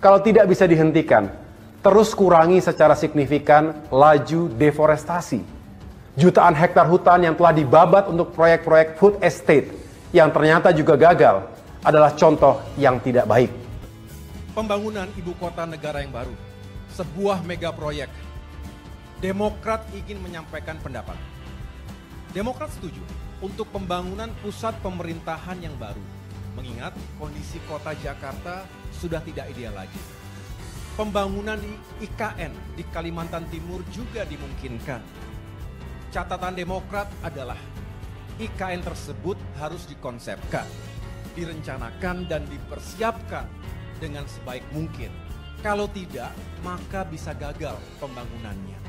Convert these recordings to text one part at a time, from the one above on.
Kalau tidak bisa dihentikan, terus kurangi secara signifikan laju deforestasi. Jutaan hektar hutan yang telah dibabat untuk proyek-proyek food estate yang ternyata juga gagal adalah contoh yang tidak baik. Pembangunan ibu kota negara yang baru, sebuah mega proyek. Demokrat ingin menyampaikan pendapat. Demokrat setuju untuk pembangunan pusat pemerintahan yang baru, mengingat kondisi kota Jakarta sudah tidak ideal lagi. Pembangunan di IKN di Kalimantan Timur juga dimungkinkan. Catatan Demokrat adalah IKN tersebut harus dikonsepkan, direncanakan dan dipersiapkan dengan sebaik mungkin. Kalau tidak, maka bisa gagal pembangunannya.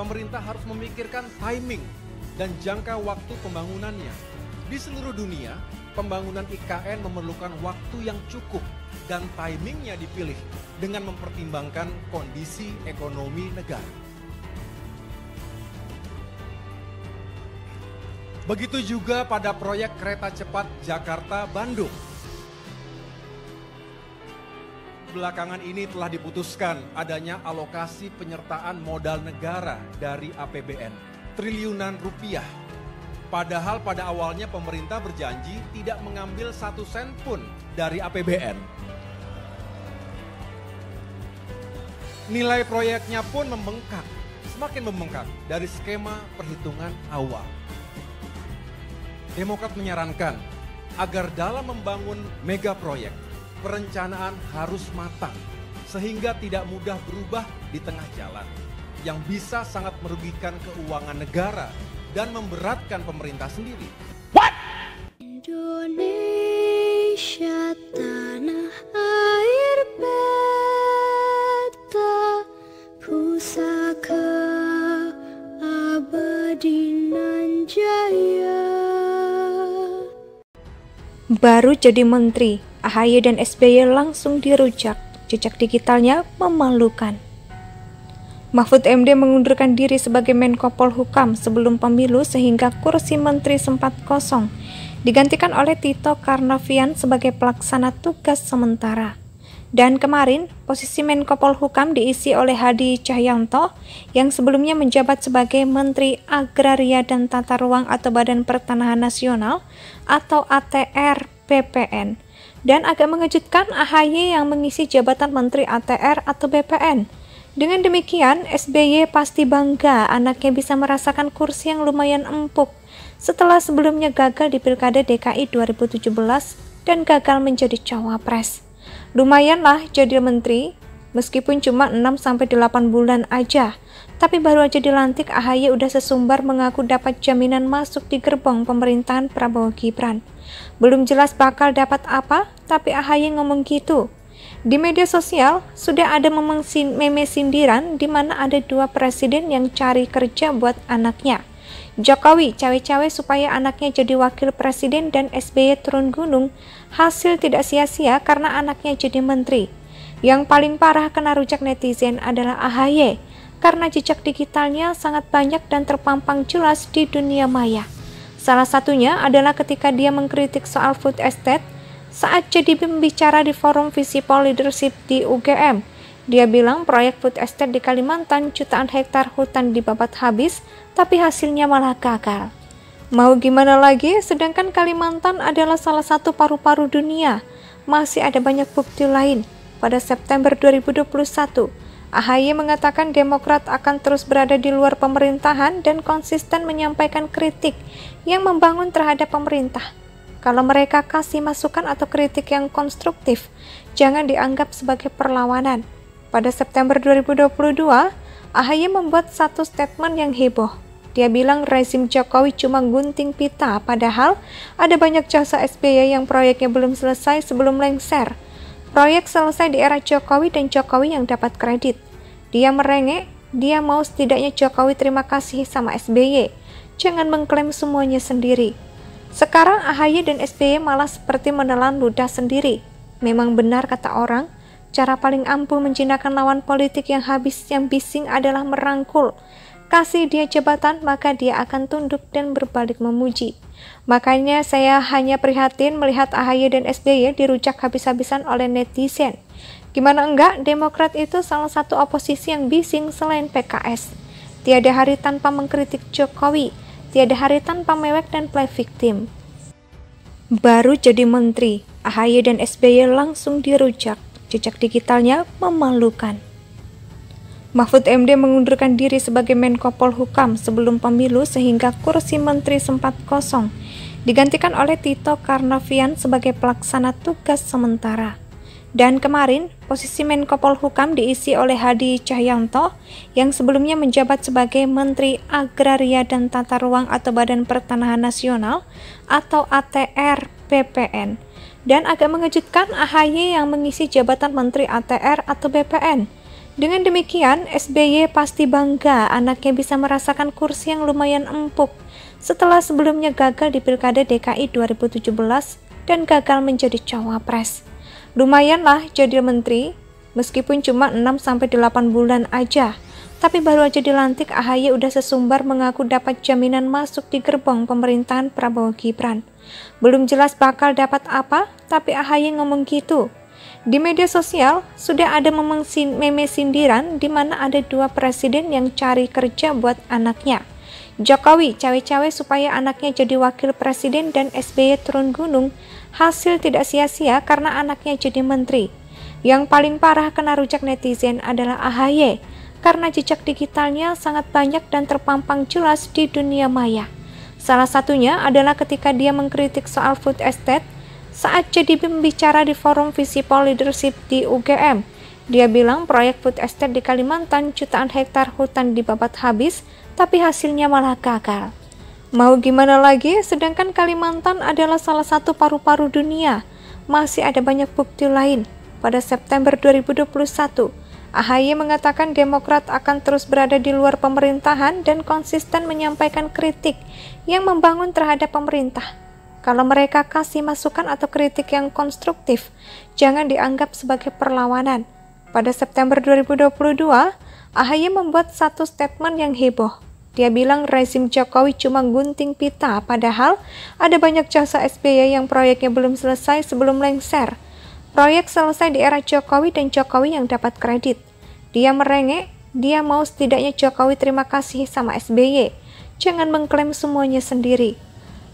Pemerintah harus memikirkan timing dan jangka waktu pembangunannya. Di seluruh dunia, pembangunan IKN memerlukan waktu yang cukup dan timingnya dipilih dengan mempertimbangkan kondisi ekonomi negara. Begitu juga pada proyek kereta cepat Jakarta-Bandung. Belakangan ini telah diputuskan adanya alokasi penyertaan modal negara dari APBN, triliunan rupiah. Padahal pada awalnya pemerintah berjanji tidak mengambil 1 sen pun dari APBN. Nilai proyeknya pun membengkak, semakin membengkak dari skema perhitungan awal. Demokrat menyarankan agar dalam membangun mega proyek, perencanaan harus matang sehingga tidak mudah berubah di tengah jalan yang bisa sangat merugikan keuangan negara dan memberatkan pemerintah sendiri. What? Indonesia tanah air beta pusaka abadi nan jaya. Baru jadi menteri, AHY dan SBY langsung dirujak. Jejak digitalnya memalukan. Mahfud MD mengundurkan diri sebagai Menko Polhukam sebelum pemilu sehingga kursi menteri sempat kosong, digantikan oleh Tito Karnavian sebagai pelaksana tugas sementara. Dan kemarin, posisi Menko Polhukam diisi oleh Hadi Cahyanto yang sebelumnya menjabat sebagai Menteri Agraria dan Tata Ruang atau Badan Pertanahan Nasional atau ATR BPN. Dan agak mengejutkan AHY yang mengisi jabatan Menteri ATR atau BPN. Dengan demikian, SBY pasti bangga anaknya bisa merasakan kursi yang lumayan empuk setelah sebelumnya gagal di Pilkada DKI 2017 dan gagal menjadi cawapres. Lumayanlah jadi menteri, meskipun cuma 6-8 bulan aja. Tapi baru aja dilantik, AHY udah sesumbar mengaku dapat jaminan masuk di gerbong pemerintahan Prabowo Gibran. Belum jelas bakal dapat apa, tapi AHY ngomong gitu. Di media sosial, sudah ada meme sindiran di mana ada 2 presiden yang cari kerja buat anaknya. Jokowi cawe-cawe supaya anaknya jadi wakil presiden dan SBY turun gunung. Hasil tidak sia-sia karena anaknya jadi menteri. Yang paling parah kena rujak netizen adalah AHY karena jejak digitalnya sangat banyak dan terpampang jelas di dunia maya. Salah satunya adalah ketika dia mengkritik soal food estate saat jadi pembicara di forum Visipol Leadership di UGM. Dia bilang proyek food estate di Kalimantan jutaan hektar hutan dibabat habis, tapi hasilnya malah gagal. Mau gimana lagi, sedangkan Kalimantan adalah salah satu paru-paru dunia. Masih ada banyak bukti lain. Pada September 2021, AHY mengatakan Demokrat akan terus berada di luar pemerintahan dan konsisten menyampaikan kritik yang membangun terhadap pemerintah. Kalau mereka kasih masukan atau kritik yang konstruktif, jangan dianggap sebagai perlawanan. Pada September 2022, AHY membuat satu statement yang heboh. Dia bilang rezim Jokowi cuma gunting pita, padahal ada banyak jasa SBY yang proyeknya belum selesai sebelum lengser. Proyek selesai di era Jokowi dan Jokowi yang dapat kredit. Dia merengek, dia mau setidaknya Jokowi terima kasih sama SBY. Jangan mengklaim semuanya sendiri. Sekarang AHY dan SBY malah seperti menelan ludah sendiri. Memang benar kata orang, cara paling ampuh menjinakkan lawan politik yang bising adalah merangkul. Kasih dia jabatan, maka dia akan tunduk dan berbalik memuji. Makanya saya hanya prihatin melihat AHY dan SBY dirujak habis-habisan oleh netizen. Gimana enggak, Demokrat itu salah satu oposisi yang bising selain PKS. Tiada hari tanpa mengkritik Jokowi, tiada hari tanpa mewek dan play victim. Baru jadi menteri, AHY dan SBY langsung dirujak, jejak digitalnya memalukan. Mahfud MD mengundurkan diri sebagai Menko Polhukam sebelum pemilu sehingga kursi menteri sempat kosong, digantikan oleh Tito Karnavian sebagai pelaksana tugas sementara. Dan kemarin, posisi Menko Polhukam diisi oleh Hadi Cahyanto yang sebelumnya menjabat sebagai Menteri Agraria dan Tata Ruang atau Badan Pertanahan Nasional atau ATR BPN. Dan agak mengejutkan AHY yang mengisi jabatan Menteri ATR atau BPN. Dengan demikian, SBY pasti bangga anaknya bisa merasakan kursi yang lumayan empuk setelah sebelumnya gagal di Pilkada DKI 2017 dan gagal menjadi cawapres. Lumayanlah jadi menteri, meskipun cuma 6-8 bulan aja. Tapi baru aja dilantik, AHY udah sesumbar mengaku dapat jaminan masuk di gerbong pemerintahan Prabowo Gibran. Belum jelas bakal dapat apa, tapi AHY ngomong gitu. Di media sosial, sudah ada meme sindiran di mana ada dua presiden yang cari kerja buat anaknya. Jokowi cawe-cawe supaya anaknya jadi wakil presiden dan SBY turun gunung. Hasil tidak sia-sia karena anaknya jadi menteri. Yang paling parah kena rujak netizen adalah AHY karena jejak digitalnya sangat banyak dan terpampang jelas di dunia maya. Salah satunya adalah ketika dia mengkritik soal food estate saat jadi pembicara di forum Visipol Leadership di UGM. Dia bilang proyek food estate di Kalimantan jutaan hektar hutan dibabat habis, tapi hasilnya malah gagal. Mau gimana lagi, sedangkan Kalimantan adalah salah satu paru-paru dunia. Masih ada banyak bukti lain. Pada September 2021, AHY mengatakan Demokrat akan terus berada di luar pemerintahan dan konsisten menyampaikan kritik yang membangun terhadap pemerintah. Kalau mereka kasih masukan atau kritik yang konstruktif, jangan dianggap sebagai perlawanan. Pada September 2022, AHY membuat satu statement yang heboh. Dia bilang rezim Jokowi cuma gunting pita, padahal ada banyak jasa SBY yang proyeknya belum selesai sebelum lengser. Proyek selesai di era Jokowi dan Jokowi yang dapat kredit. Dia merengek, dia mau setidaknya Jokowi terima kasih sama SBY. Jangan mengklaim semuanya sendiri.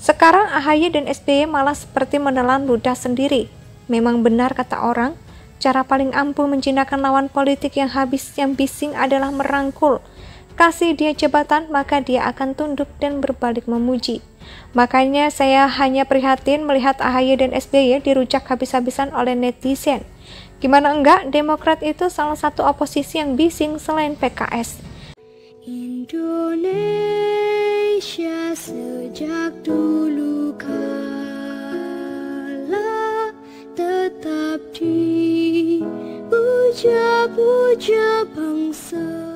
Sekarang AHY dan SBY malah seperti menelan ludah sendiri. Memang benar kata orang, cara paling ampuh menjinakkan lawan politik yang bising adalah merangkul. Kasih dia jabatan, maka dia akan tunduk dan berbalik memuji. Makanya saya hanya prihatin melihat AHY dan SBY dirujak habis-habisan oleh netizen. Gimana enggak, Demokrat itu salah satu oposisi yang bising selain PKS. Indonesia sejak dulu kala tetap dipuja-puja bangsa.